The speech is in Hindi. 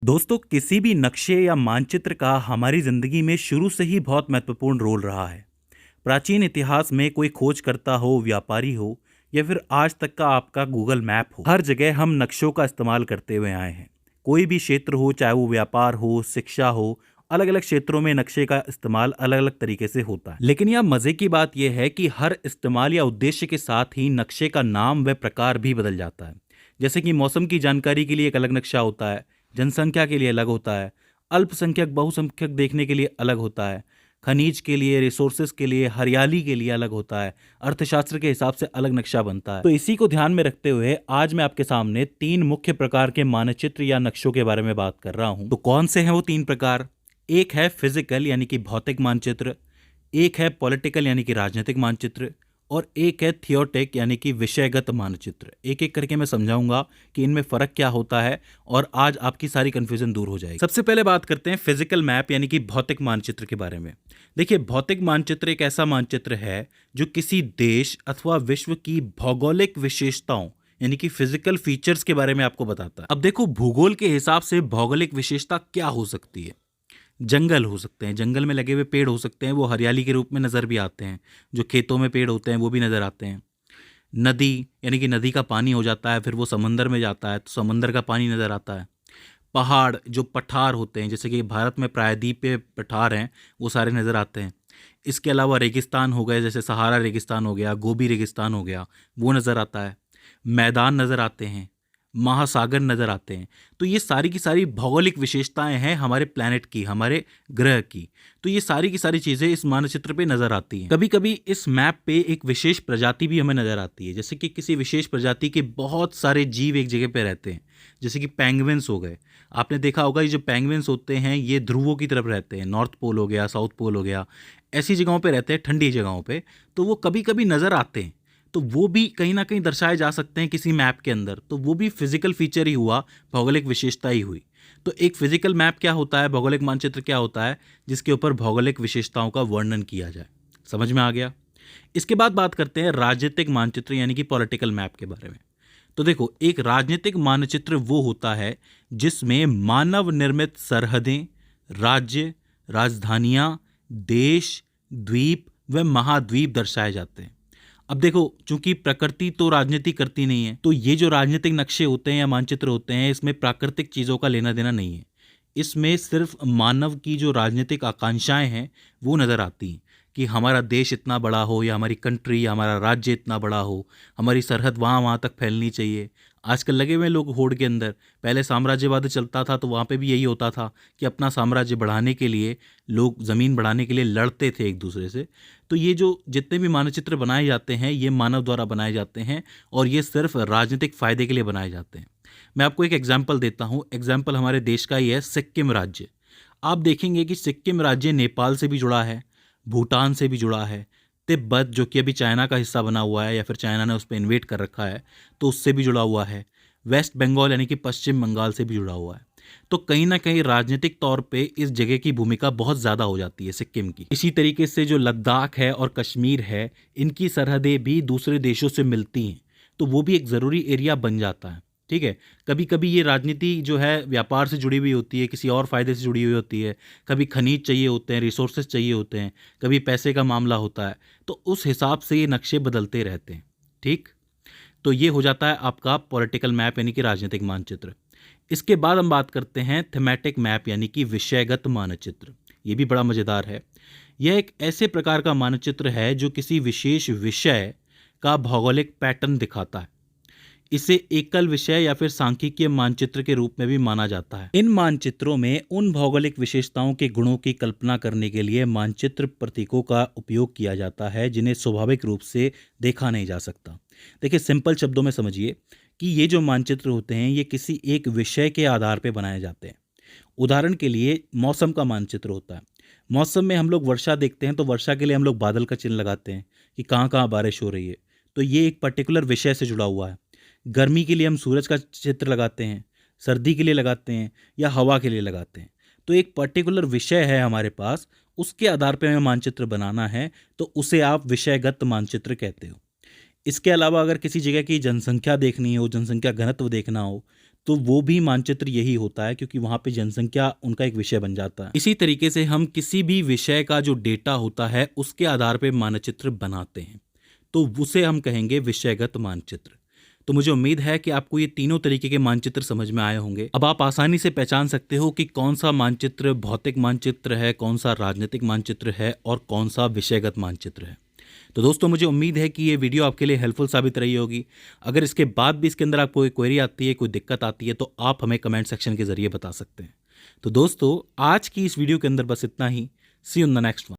दोस्तों, किसी भी नक्शे या मानचित्र का हमारी ज़िंदगी में शुरू से ही बहुत महत्वपूर्ण रोल रहा है। प्राचीन इतिहास में कोई खोजकर्ता हो, व्यापारी हो या फिर आज तक का आपका गूगल मैप हो, हर जगह हम नक्शों का इस्तेमाल करते हुए आए हैं। कोई भी क्षेत्र हो, चाहे वो व्यापार हो, शिक्षा हो, अलग अलग क्षेत्रों में नक्शे का इस्तेमाल अलग अलग तरीके से होता है। लेकिन यह मज़े की बात यह है कि हर इस्तेमाल या उद्देश्य के साथ ही नक्शे का नाम व प्रकार भी बदल जाता है। जैसे कि मौसम की जानकारी के लिए एक अलग नक्शा होता है, जनसंख्या के लिए अलग होता है, अल्पसंख्यक बहुसंख्यक देखने के लिए अलग होता है, खनिज के लिए, रिसोर्सेज के लिए, हरियाली के लिए अलग होता है, अर्थशास्त्र के हिसाब से अलग नक्शा बनता है। तो इसी को ध्यान में रखते हुए आज मैं आपके सामने 3 मुख्य प्रकार के मानचित्र या नक्शों के बारे में बात कर रहा हूं। तो कौन से हैं वो 3 प्रकार? एक है फिजिकल यानी कि भौतिक मानचित्र, एक है पॉलिटिकल यानी कि राजनीतिक मानचित्र, और एक है थियोटिक यानी कि विषयगत मानचित्र। एक एक करके मैं समझाऊंगा कि इनमें फ़र्क क्या होता है और आज आपकी सारी कन्फ्यूज़न दूर हो जाएगी। सबसे पहले बात करते हैं फिजिकल मैप यानी कि भौतिक मानचित्र के बारे में। देखिए, भौतिक मानचित्र एक ऐसा मानचित्र है जो किसी देश अथवा विश्व की भौगोलिक विशेषताओं यानी कि फिजिकल फीचर्स के बारे में आपको बताता है। अब देखो, भूगोल के हिसाब से भौगोलिक विशेषता क्या हो सकती है? जंगल हो सकते हैं, जंगल में लगे हुए पेड़ हो सकते हैं, वो हरियाली के रूप में नज़र भी आते हैं। जो खेतों में पेड़ होते हैं वो भी नज़र आते हैं। नदी यानी कि नदी का पानी हो जाता है, फिर वो समंदर में जाता है तो समंदर का पानी नज़र आता है। पहाड़, जो पठार होते हैं, जैसे कि भारत में प्रायद्वीप पे पठार हैं, वो सारे नज़र आते हैं। इसके अलावा रेगिस्तान हो गए, जैसे सहारा रेगिस्तान हो गया, गोबी रेगिस्तान हो गया, वो नज़र आता है। मैदान नज़र आते हैं, महासागर नज़र आते हैं। तो ये सारी की सारी भौगोलिक विशेषताएं हैं हमारे प्लैनेट की, हमारे ग्रह की। तो ये सारी की सारी चीज़ें इस मानचित्र पे नज़र आती हैं। कभी कभी इस मैप पे एक विशेष प्रजाति भी हमें नज़र आती है, जैसे कि किसी विशेष प्रजाति के बहुत सारे जीव एक जगह पे रहते हैं, जैसे कि पेंगुइन्स हो गए। आपने देखा होगा, ये जो पेंगुइन्स होते हैं ये ध्रुवों की तरफ रहते हैं, नॉर्थ पोल हो गया, साउथ पोल हो गया, ऐसी जगहों पे रहते हैं, ठंडी जगहों पे। तो वो कभी कभी नज़र आते हैं, तो वो भी कहीं ना कहीं दर्शाए जा सकते हैं किसी मैप के अंदर। तो वो भी फिजिकल फीचर ही हुआ, भौगोलिक विशेषता ही हुई। तो एक फिजिकल मैप क्या होता है, भौगोलिक मानचित्र क्या होता है, जिसके ऊपर भौगोलिक विशेषताओं का वर्णन किया जाए। समझ में आ गया? इसके बाद बात करते हैं राजनीतिक मानचित्र यानी कि पॉलिटिकल मैप के बारे में। तो देखो, एक राजनीतिक मानचित्र वो होता है जिसमें मानव निर्मित सरहदें, राज्य, राजधानियां, देश, द्वीप व महाद्वीप दर्शाए जाते हैं। अब देखो, चूंकि प्रकृति तो राजनीति करती नहीं है, तो ये जो राजनीतिक नक्शे होते हैं या मानचित्र होते हैं, इसमें प्राकृतिक चीज़ों का लेना देना नहीं है। इसमें सिर्फ मानव की जो राजनीतिक आकांक्षाएं हैं वो नज़र आती हैं कि हमारा देश इतना बड़ा हो, या हमारी कंट्री या हमारा राज्य इतना बड़ा हो, हमारी सरहद वहाँ वहाँ तक फैलनी चाहिए। आजकल लगे हुए लोग होड़ के अंदर। पहले साम्राज्यवाद चलता था तो वहाँ पे भी यही होता था कि अपना साम्राज्य बढ़ाने के लिए लोग ज़मीन बढ़ाने के लिए लड़ते थे एक दूसरे से। तो ये जो जितने भी मानचित्र बनाए जाते हैं ये मानव द्वारा बनाए जाते हैं, और ये सिर्फ राजनीतिक फ़ायदे के लिए बनाए जाते हैं। मैं आपको एक एग्जाम्पल देता हूँ। एग्जाम्पल हमारे देश का ही है, सिक्किम राज्य। आप देखेंगे कि सिक्किम राज्य नेपाल से भी जुड़ा है, भूटान से भी जुड़ा है, तिब्बत जो कि अभी चाइना का हिस्सा बना हुआ है या फिर चाइना ने उस पर इन्वेट कर रखा है तो उससे भी जुड़ा हुआ है, वेस्ट बंगाल यानी कि पश्चिम बंगाल से भी जुड़ा हुआ है। तो कहीं ना कहीं राजनीतिक तौर पे इस जगह की भूमिका बहुत ज़्यादा हो जाती है सिक्किम की। इसी तरीके से जो लद्दाख है और कश्मीर है, इनकी सरहदें भी दूसरे देशों से मिलती हैं, तो वो भी एक ज़रूरी एरिया बन जाता है। ठीक है, कभी कभी ये राजनीति जो है व्यापार से जुड़ी हुई होती है, किसी और फायदे से जुड़ी हुई होती है, कभी खनिज चाहिए होते हैं, रिसोर्सेज चाहिए होते हैं, कभी पैसे का मामला होता है, तो उस हिसाब से ये नक्शे बदलते रहते हैं। ठीक, तो ये हो जाता है आपका पॉलिटिकल मैप यानी कि राजनीतिक मानचित्र। इसके बाद हम बात करते हैं थीमेटिक मैप यानी कि विषयगत मानचित्र। ये भी बड़ा मज़ेदार है। यह एक ऐसे प्रकार का मानचित्र है जो किसी विशेष विषय का भौगोलिक पैटर्न दिखाता है। इसे एकल विषय या फिर सांख्यिकीय मानचित्र के रूप में भी माना जाता है। इन मानचित्रों में उन भौगोलिक विशेषताओं के गुणों की कल्पना करने के लिए मानचित्र प्रतीकों का उपयोग किया जाता है जिन्हें स्वाभाविक रूप से देखा नहीं जा सकता। देखिए, सिंपल शब्दों में समझिए कि ये जो मानचित्र होते हैं ये किसी एक विषय के आधार पर बनाए जाते हैं। उदाहरण के लिए मौसम का मानचित्र होता है। मौसम में हम लोग वर्षा देखते हैं तो वर्षा के लिए हम लोग बादल का चिन्ह लगाते हैं कि कहाँ कहाँ बारिश हो रही है, तो ये एक पर्टिकुलर विषय से जुड़ा हुआ है। गर्मी के लिए हम सूरज का चित्र लगाते हैं, सर्दी के लिए लगाते हैं या हवा के लिए लगाते हैं। तो एक पर्टिकुलर विषय है हमारे पास, उसके आधार पर हमें मानचित्र बनाना है तो उसे आप विषयगत मानचित्र कहते हो। इसके अलावा अगर किसी जगह की जनसंख्या देखनी हो, जनसंख्या घनत्व देखना हो, तो वो भी मानचित्र यही होता है, क्योंकि वहाँ पे जनसंख्या उनका एक विषय बन जाता है। इसी तरीके से हम किसी भी विषय का जो डेटा होता है उसके आधार पे मानचित्र बनाते हैं, तो उसे हम कहेंगे विषयगत मानचित्र। तो मुझे उम्मीद है कि आपको ये तीनों तरीके के मानचित्र समझ में आए होंगे। अब आप आसानी से पहचान सकते हो कि कौन सा मानचित्र भौतिक मानचित्र है, कौन सा राजनीतिक मानचित्र है और कौन सा विषयगत मानचित्र है। तो दोस्तों, मुझे उम्मीद है कि ये वीडियो आपके लिए हेल्पफुल साबित रही होगी। अगर इसके बाद भी इसके अंदर आपको कोई क्वेरी आती है, कोई दिक्कत आती है, तो आप हमें कमेंट सेक्शन के जरिए बता सकते हैं। तो दोस्तों, आज की इस वीडियो के अंदर बस इतना ही। See you in the next one.